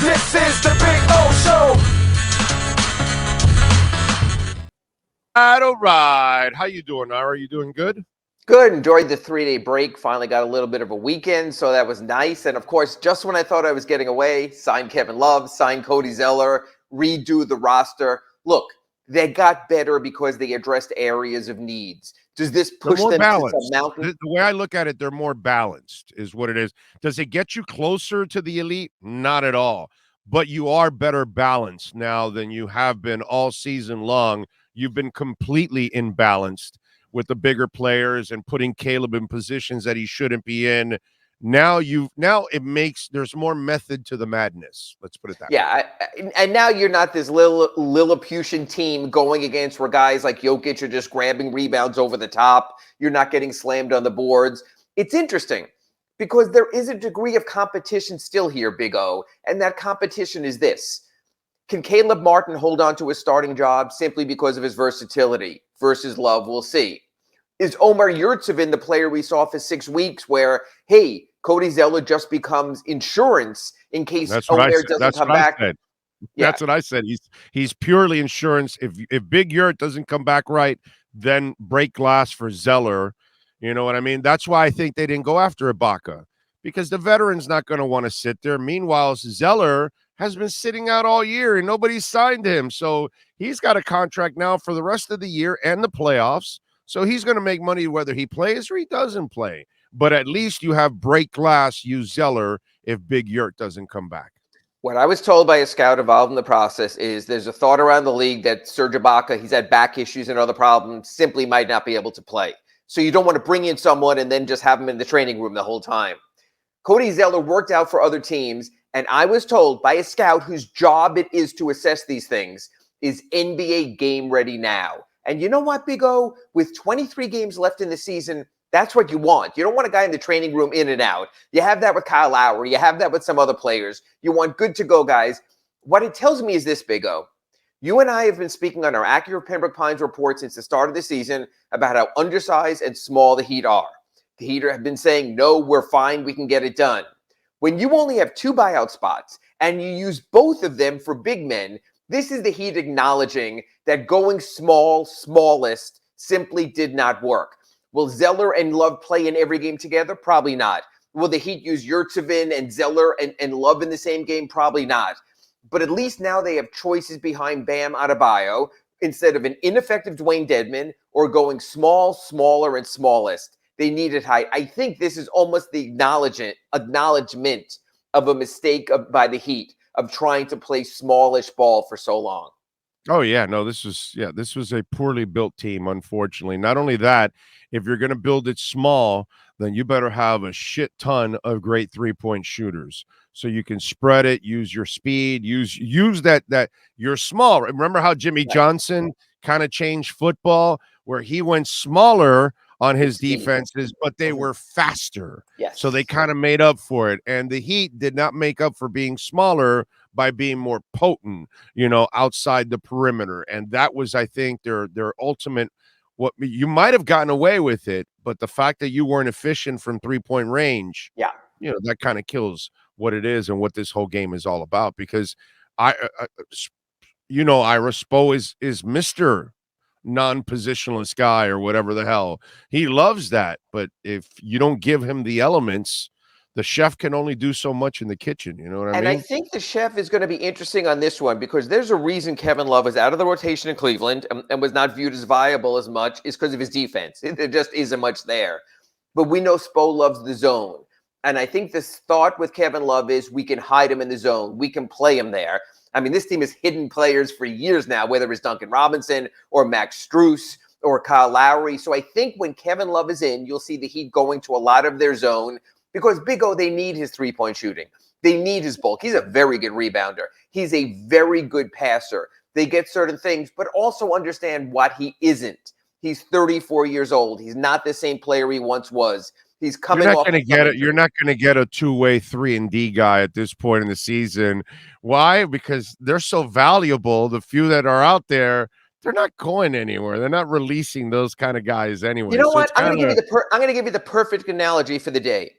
This is the Big O Show. All right. How you doing, Ira? Are you doing good? Good. Enjoyed the 3-day break. Finally got a little bit of a weekend, so that was nice. And of course, just when I thought I was getting away, signed Kevin Love, signed Cody Zeller, redo the roster. Look, they got better because they addressed areas of needs. Does this push them to some mountain? The way I look at it, they're more balanced is what it is. Does it get you closer to the elite? Not at all. But you are better balanced now than you have been all season long. You've been completely imbalanced with the bigger players and putting Caleb in positions that he shouldn't be in. Now there's more method to the madness. Let's put it that way. Yeah, and now you're not this Lilliputian team going against where guys like Jokic are just grabbing rebounds over the top. You're not getting slammed on the boards. It's interesting because there is a degree of competition still here, Big O, and that competition is this. Can Caleb Martin hold on to his starting job simply because of his versatility versus Love? We'll see. Is Omer Yurtseven the player we saw for 6 weeks where, hey, Cody Zeller just becomes insurance in case Omer doesn't come back? Yeah. That's what I said. He's purely insurance. If Big Yurt doesn't come back right, then break glass for Zeller. You know what I mean? That's why I think they didn't go after Ibaka, because the veteran's not going to want to sit there. Meanwhile, Zeller has been sitting out all year and nobody's signed him. So he's got a contract now for the rest of the year and the playoffs. So he's going to make money whether he plays or he doesn't play. But at least you have break glass, use Zeller if Big Yurt doesn't come back. What I was told by a scout involved in the process is there's a thought around the league that Serge Ibaka, he's had back issues and other problems, simply might not be able to play. So you don't want to bring in someone and then just have him in the training room the whole time. Cody Zeller worked out for other teams, and I was told by a scout whose job it is to assess these things, is NBA game ready now. And you know what, Big O? With 23 games left in the season, that's what you want. You don't want a guy in the training room in and out. You have that with Kyle Lowry. You have that with some other players. You want good-to-go guys. What it tells me is this, Big O. You and I have been speaking on our Acura Pembroke Pines report since the start of the season about how undersized and small the Heat are. The Heat have been saying, no, we're fine. We can get it done. When you only have 2 buyout spots and you use both of them for big men, this is the Heat acknowledging that going smallest simply did not work. Will Zeller and Love play in every game together? Probably not. Will the Heat use Yurtseven and Zeller and Love in the same game? Probably not. But at least now they have choices behind Bam Adebayo instead of an ineffective Dwayne Dedmon or going small, smaller, and smallest. They needed height. I think this is almost the acknowledgement of a mistake by the Heat of trying to play smallish ball for so long. Oh yeah, no, this was a poorly built team, unfortunately. Not only that, if you're going to build it small, then you better have a shit ton of great 3-point shooters so you can spread it, use your speed, use that you're small. Remember how Jimmy Johnson kind of changed football where he went smaller on his defenses, but they were faster. Yes. So they kind of made up for it. And the Heat did not make up for being smaller by being more potent, outside the perimeter. And that was, I think, their ultimate. What you might have gotten away with it, but the fact that you weren't efficient from 3-point range, that kind of kills what it is and what this whole game is all about. Because Ira Spo is Mr. non-positionless guy or whatever the hell. He loves that. But if you don't give him the elements, the chef can only do so much in the kitchen. You know what I mean? And I think the chef is going to be interesting on this one because there's a reason Kevin Love is out of the rotation in Cleveland and was not viewed as viable as much is because of his defense. There just isn't much there. But we know Spo loves the zone. And I think this thought with Kevin Love is we can hide him in the zone. We can play him there. I mean, this team has hidden players for years now, whether it's Duncan Robinson or Max Strus or Kyle Lowry. So I think when Kevin Love is in, you'll see the Heat going to a lot of their zone because Big O, they need his 3-point shooting. They need his bulk. He's a very good rebounder. He's a very good passer. They get certain things, but also understand what he isn't. He's 34 years old. He's not the same player he once was. He's coming You're not off. You're not going to get a 2-way 3-and-D guy at this point in the season. Why? Because they're so valuable. The few that are out there, they're not going anywhere. They're not releasing those kind of guys anyway. You know what? I'm going to give you the perfect analogy for the day.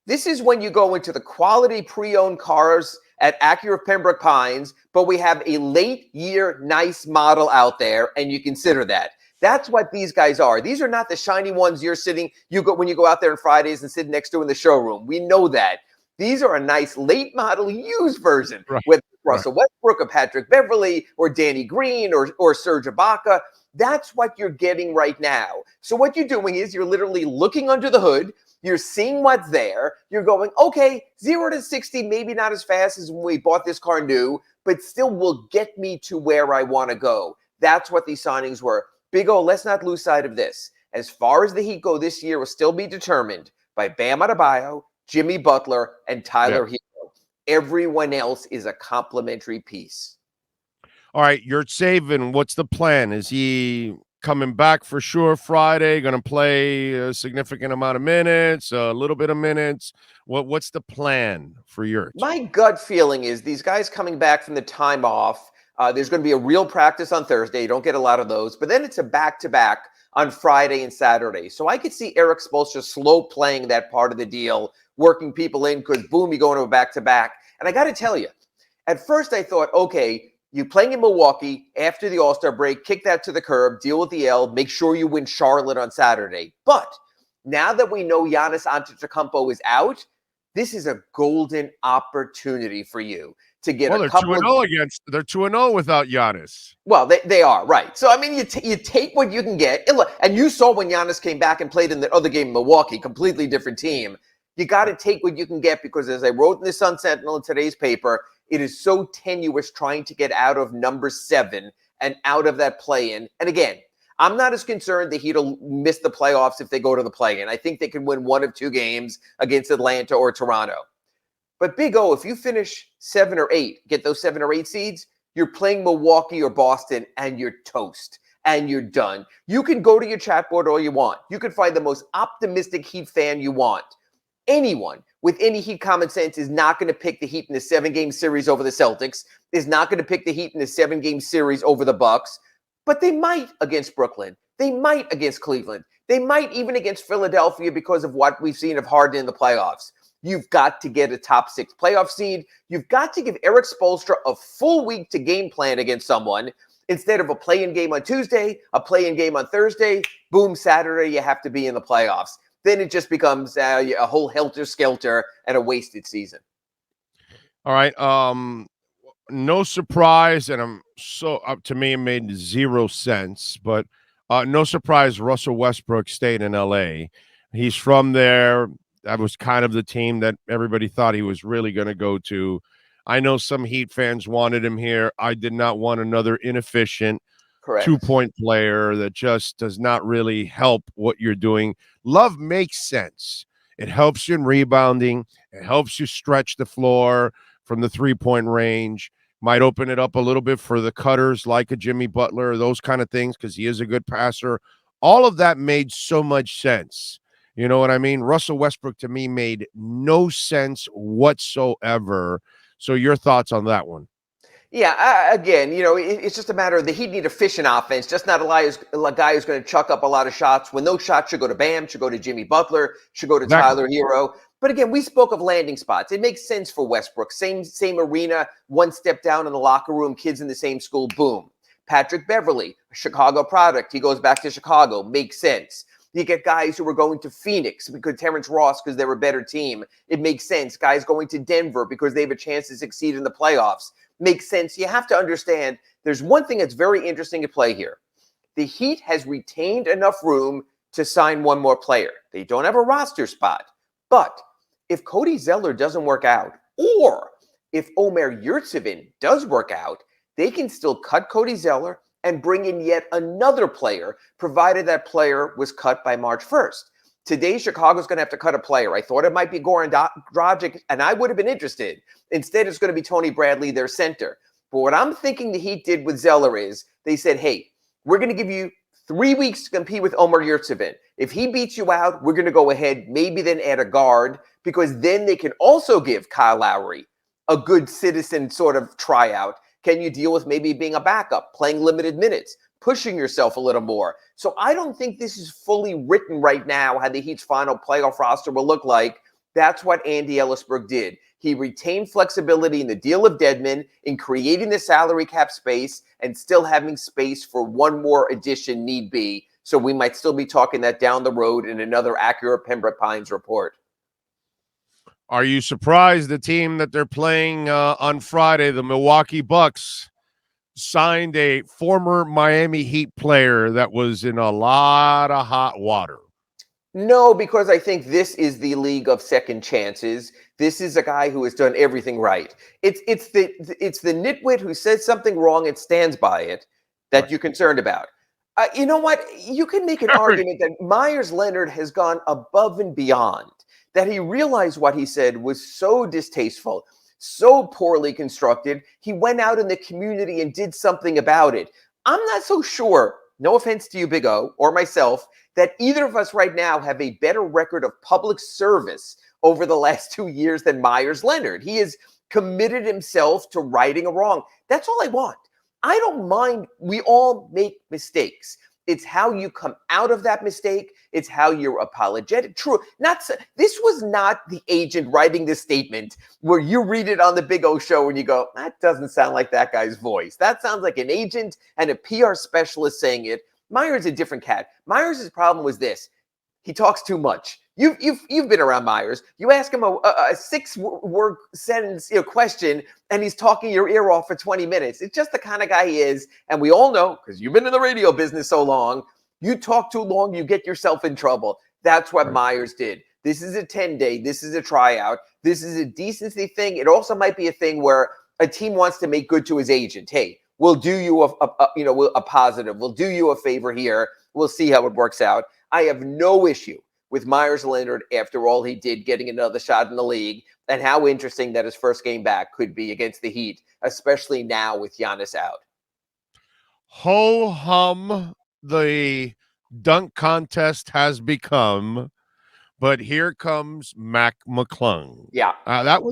This is when you go into the quality pre-owned cars at Acura Pembroke Pines, but we have a late year nice model out there, and you consider that. That's what these guys are. These are not the shiny ones when you go out there on Fridays and sit next to in the showroom. We know that. These are a nice late model used version with Russell Westbrook or Patrick Beverley or Danny Green or Serge Ibaka. That's what you're getting right now. So what you're doing is you're literally looking under the hood. You're seeing what's there. You're going, okay, 0 to 60, maybe not as fast as when we bought this car new, but still will get me to where I want to go. That's what these signings were. Big O, let's not lose sight of this. As far as the Heat go this year will still be determined by Bam Adebayo, Jimmy Butler, and Tyler Hero. Everyone else is a complementary piece. All right, Yurtseven, what's the plan? Is he coming back for sure Friday? Going to play a significant amount of minutes, a little bit of minutes? What's the plan for Yurt? My gut feeling is these guys coming back from the time off, there's going to be a real practice on Thursday. You don't get a lot of those. But then it's a back-to-back on Friday and Saturday. So I could see Eric Spoelstra slow playing that part of the deal, working people in because, boom, you go into a back-to-back. And I got to tell you, at first I thought, okay, you playing in Milwaukee after the AllStar break, kick that to the curb, deal with the L, make sure you win Charlotte on Saturday. But now that we know Giannis Antetokounmpo is out, this is a golden opportunity for you to get a couple. They're 2-0 without Giannis. Well, they are, right. So, I mean, you take what you can get. And you saw when Giannis came back and played in the other game in Milwaukee, completely different team. You got to take what you can get because, as I wrote in the Sun Sentinel in today's paper, it is so tenuous trying to get out of number 7 and out of that play-in. And again, I'm not as concerned that Heat'll miss the playoffs if they go to the play-in. I think they can win 1 of 2 games against Atlanta or Toronto. But Big O, if you finish 7 or 8, get those 7 or 8 seeds, you're playing Milwaukee or Boston and you're toast and you're done. You can go to your chat board all you want. You can find the most optimistic Heat fan you want. Anyone with any Heat common sense is not going to pick the Heat in a 7-game series over the Celtics, is not going to pick the Heat in a 7-game series over the Bucks, but they might against Brooklyn. They might against Cleveland. They might even against Philadelphia because of what we've seen of Harden in the playoffs. You've got to get a top 6 playoff seed. You've got to give Eric Spoelstra a full week to game plan against someone instead of a play-in game on Tuesday, a play-in game on Thursday, boom, Saturday, you have to be in the playoffs. Then it just becomes a whole helter-skelter and a wasted season. All right. No surprise, and to me, it made 0 sense, but no surprise Russell Westbrook stayed in L.A. He's from there. That was kind of the team that everybody thought he was really going to go to. I know some Heat fans wanted him here. I did not want another inefficient two-point player that just does not really help what you're doing. Love makes sense. It helps you in rebounding. It helps you stretch the floor from the three-point range. Might open it up a little bit for the cutters like a Jimmy Butler, those kind of things, because he is a good passer. All of that made so much sense. You know what I mean? Russell Westbrook, to me, made no sense whatsoever. So your thoughts on that one? Yeah, again, it's just a matter of the Heat need efficient offense, just not a guy who's going to chuck up a lot of shots. When those shots should go to Bam, should go to Jimmy Butler, should go to Tyler Hero. But again, we spoke of landing spots. It makes sense for Westbrook. Same arena, one step down in the locker room, kids in the same school, boom. Patrick Beverley, a Chicago product. He goes back to Chicago, makes sense. You get guys who were going to Phoenix because Terrence Ross, because they're a better team. It makes sense. Guys going to Denver because they have a chance to succeed in the playoffs. Makes sense. You have to understand there's one thing that's very interesting at play here. The Heat has retained enough room to sign one more player. They don't have a roster spot. But if Cody Zeller doesn't work out, or if Omer Yurtseven does work out, they can still cut Cody Zeller and bring in yet another player, provided that player was cut by March 1st. Today, Chicago's going to have to cut a player. I thought it might be Goran Dragic, and I would have been interested. Instead, it's going to be Tony Bradley, their center. But what I'm thinking the Heat did with Zeller is they said, hey, we're going to give you 3 weeks to compete with Omer Yurtseven. If he beats you out, we're going to go ahead, maybe then add a guard, because then they can also give Kyle Lowry a good citizen sort of tryout. Can you deal with maybe being a backup, playing limited minutes, pushing yourself a little more? So I don't think this is fully written right now how the Heat's final playoff roster will look like. That's what Andy Ellisberg did. He retained flexibility in the deal of Dedmon, in creating the salary cap space, and still having space for one more addition need be. So we might still be talking that down the road in another Acura Pembroke Pines report. Are you surprised the team that they're playing on Friday, the Milwaukee Bucks, signed a former Miami Heat player that was in a lot of hot water? No, because I think this is the league of second chances. This is a guy who has done everything right. It's the nitwit who says something wrong and stands by it that Right. you're concerned about. You know what? You can make an argument that Myers Leonard has gone above and beyond, that he realized what he said was so distasteful, so poorly constructed. He went out in the community and did something about it. I'm not so sure, no offense to you, Big O, or myself, that either of us right now have a better record of public service over the last 2 years than Myers Leonard. He has committed himself to righting a wrong. That's all I want. I don't mind. We all make mistakes. It's how you come out of that mistake. It's how you're apologetic. True. This was not the agent writing this statement where you read it on the Big O show and you go, that doesn't sound like that guy's voice. That sounds like an agent and a PR specialist saying it. Myers is a different cat. Myers' problem was this. He talks too much. You've been around Myers. You ask him a 6-word sentence question, and he's talking your ear off for 20 minutes. It's just the kind of guy he is, and we all know, because you've been in the radio business so long, you talk too long, you get yourself in trouble. That's what Myers did. This is a 10-day. This is a tryout. This is a decency thing. It also might be a thing where a team wants to make good to his agent. Hey, we'll do you a positive. We'll do you a favor here. We'll see how it works out. I have no issue with Myers Leonard after all he did, getting another shot in the league, and how interesting that his first game back could be against the Heat, especially now with Giannis out. Ho hum, the dunk contest has become, but here comes Mac McClung. Yeah. That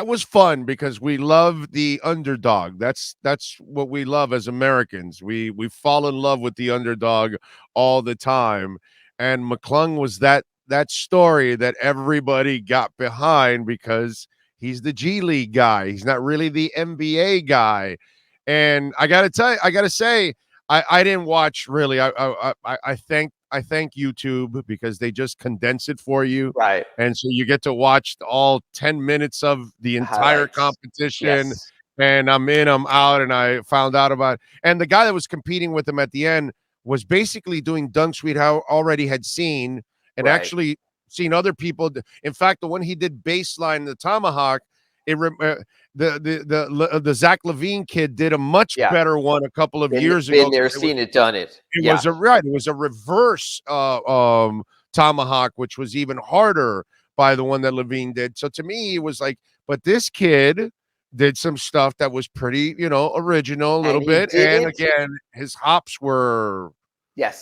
was fun because we love the underdog. That's what we love as Americans. We fall in love with the underdog all the time. And McClung was that story that everybody got behind because he's the G League guy. He's not really the NBA guy. And I gotta say, I didn't watch really. I thank YouTube because they just condense it for you. Right. And so you get to watch all 10 minutes of the entire Highlights. competition. Yes. And I'm in, I'm out, and I found out about it. And the guy that was competing with him at the end was basically doing dunks we'd already had seen and Right. actually seen other people. In fact, the one he did baseline, the tomahawk, the Zach LaVine kid did a much better one a couple of years ago. Been there, seen it, done it. It was a reverse tomahawk, which was even harder by the one that LaVine did. So to me, it was like, but this kid did some stuff that was pretty, original a little bit. And again, his hops were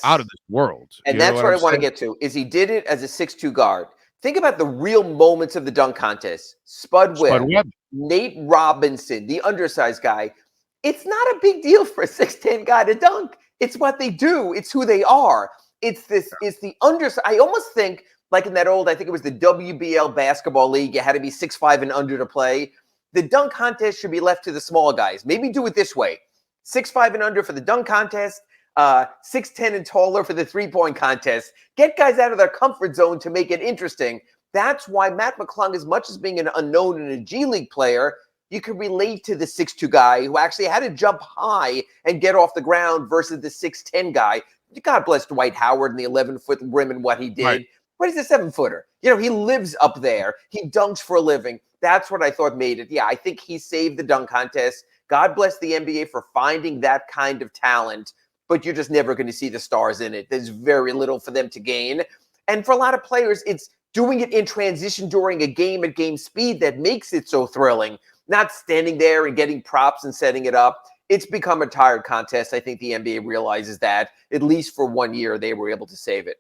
out of this world. And that's what I want to get to, is he did it as a 6'2" guard. Think about the real moments of the dunk contest. Spud Webb, Nate Robinson, the undersized guy. It's not a big deal for a 6'10" guy to dunk. It's what they do. It's who they are. It's the undersized. I almost think, like in that old, I think it was the WBL basketball league, you had to be 6'5" and under to play. The dunk contest should be left to the small guys. Maybe do it this way. 6'5" and under for the dunk contest. 6'10" and taller for the three-point contest. Get guys out of their comfort zone to make it interesting. That's why Matt McClung, as much as being an unknown and a G League player, you can relate to the 6'2" guy who actually had to jump high and get off the ground versus the 6'10" guy. God bless Dwight Howard and the 11-foot rim and what he did. Right. But he's a 7-footer. He lives up there. He dunks for a living. That's what I thought made it. Yeah, I think he saved the dunk contest. God bless the NBA for finding that kind of talent. But you're just never going to see the stars in it. There's very little for them to gain. And for a lot of players, it's doing it in transition during a game at game speed that makes it so thrilling, not standing there and getting props and setting it up. It's become a tired contest. I think the NBA realizes that, at least for 1 year, they were able to save it.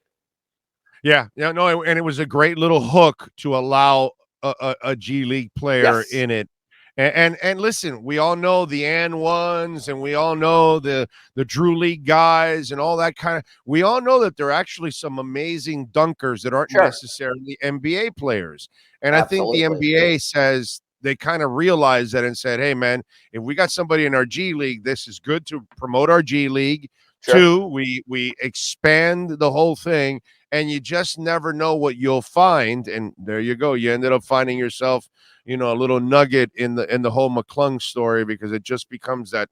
Yeah, and it was a great little hook to allow a G League player in it. And listen, we all know the and ones, and we all know the Drew League guys and all that kind of. We all know that there are actually some amazing dunkers that aren't Sure. necessarily NBA players. And Absolutely. I think the NBA says they kind of realized that and said, "Hey, man, if we got somebody in our G League, this is good to promote our G League. Sure. Two, we expand the whole thing, and you just never know what you'll find." And there you go. You ended up finding yourself, a little nugget in the whole McClung story, because it just becomes that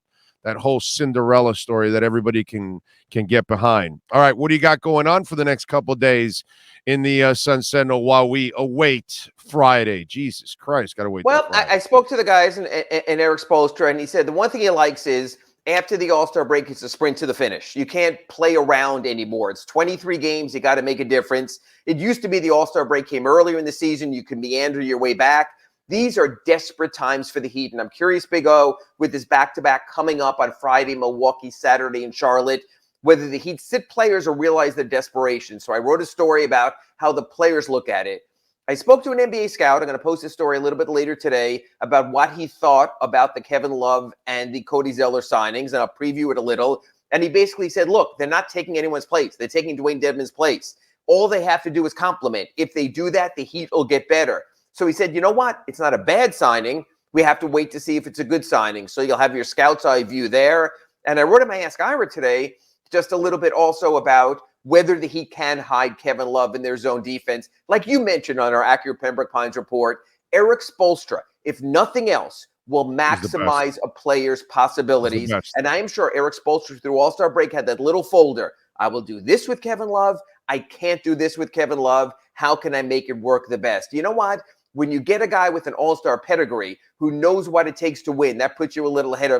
whole Cinderella story that everybody can get behind. All right, what do you got going on for the next couple days in the Sun Sentinel while we await Friday? Jesus Christ, got to wait. Well, I spoke to the guys and Eric Spoelstra, and he said the one thing he likes is after the All-Star break, it's a sprint to the finish. You can't play around anymore. It's 23 games. You got to make a difference. It used to be the All-Star break came earlier in the season. You can meander your way back. These are desperate times for the Heat, and I'm curious, Big O, with this back-to-back coming up on Friday, Milwaukee, Saturday in Charlotte, whether the Heat sit players or realize their desperation. So I wrote a story about how the players look at it. I spoke to an NBA scout. I'm going to post this story a little bit later today about what he thought about the Kevin Love and the Cody Zeller signings, and I'll preview it a little. And he basically said, look, they're not taking anyone's place. They're taking Dwayne Dedmon's place. All they have to do is compliment. If they do that, the Heat will get better. So he said, you know what? It's not a bad signing. We have to wait to see if it's a good signing. So you'll have your scout's eye view there. And I wrote in my Ask Ira today just a little bit also about whether the Heat can hide Kevin Love in their zone defense. Like you mentioned on our Acura Pembroke Pines report, Eric Spoelstra, if nothing else, will maximize a player's possibilities. And I am sure Eric Spoelstra through All-Star break had that little folder. I will do this with Kevin Love. I can't do this with Kevin Love. How can I make it work the best? You know what? When you get a guy with an all-star pedigree who knows what it takes to win, that puts you a little ahead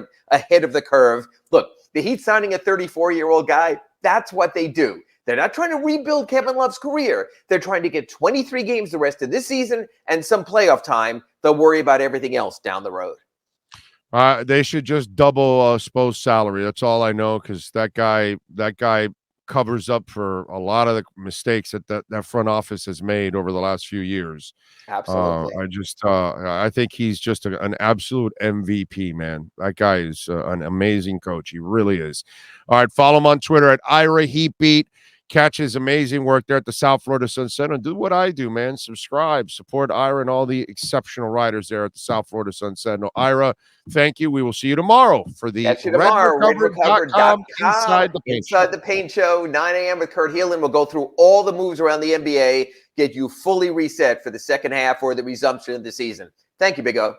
of the curve. Look, the Heat signing a 34-year-old guy, that's what they do. They're not trying to rebuild Kevin Love's career. They're trying to get 23 games the rest of this season and some playoff time. They'll worry about everything else down the road. They should just double Spo's salary. That's all I know, because that guy covers up for a lot of the mistakes that front office has made over the last few years. Absolutely. I think he's just an absolute MVP, man. That guy is an amazing coach. He really is. All right, follow him on Twitter at Ira Heatbeat. Catch his amazing work there at the South Florida Sun Sentinel. Do what I do, man. Subscribe, support Ira and all the exceptional writers there at the South Florida Sun Sentinel. Ira, thank you. We will see you tomorrow for the RedRecovered.com Inside the Paint Show, 9 a.m. with Kurt Heelan. We'll go through all the moves around the NBA, get you fully reset for the second half or the resumption of the season. Thank you, Big O.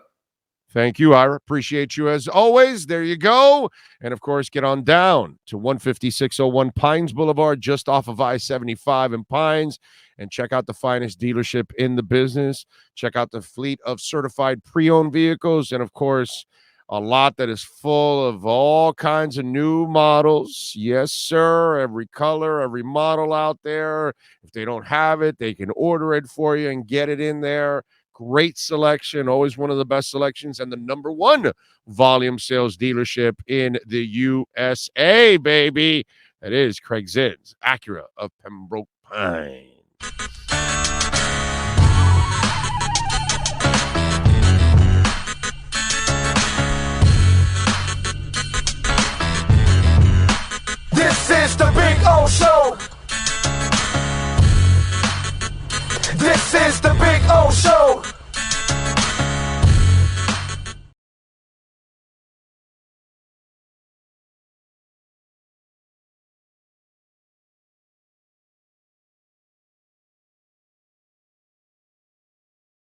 Thank you, Ira. Appreciate you as always. There you go. And, of course, get on down to 15601 Pines Boulevard, just off of I-75 in Pines, and check out the finest dealership in the business. Check out the fleet of certified pre-owned vehicles, and, of course, a lot that is full of all kinds of new models. Yes, sir. Every color, every model out there. If they don't have it, they can order it for you and get it in there. Great selection, always one of the best selections, and the number one volume sales dealership in the USA, baby. That is Craig Zinn's Acura of Pembroke Pines. This is the Big O Show. This is the Big O Show.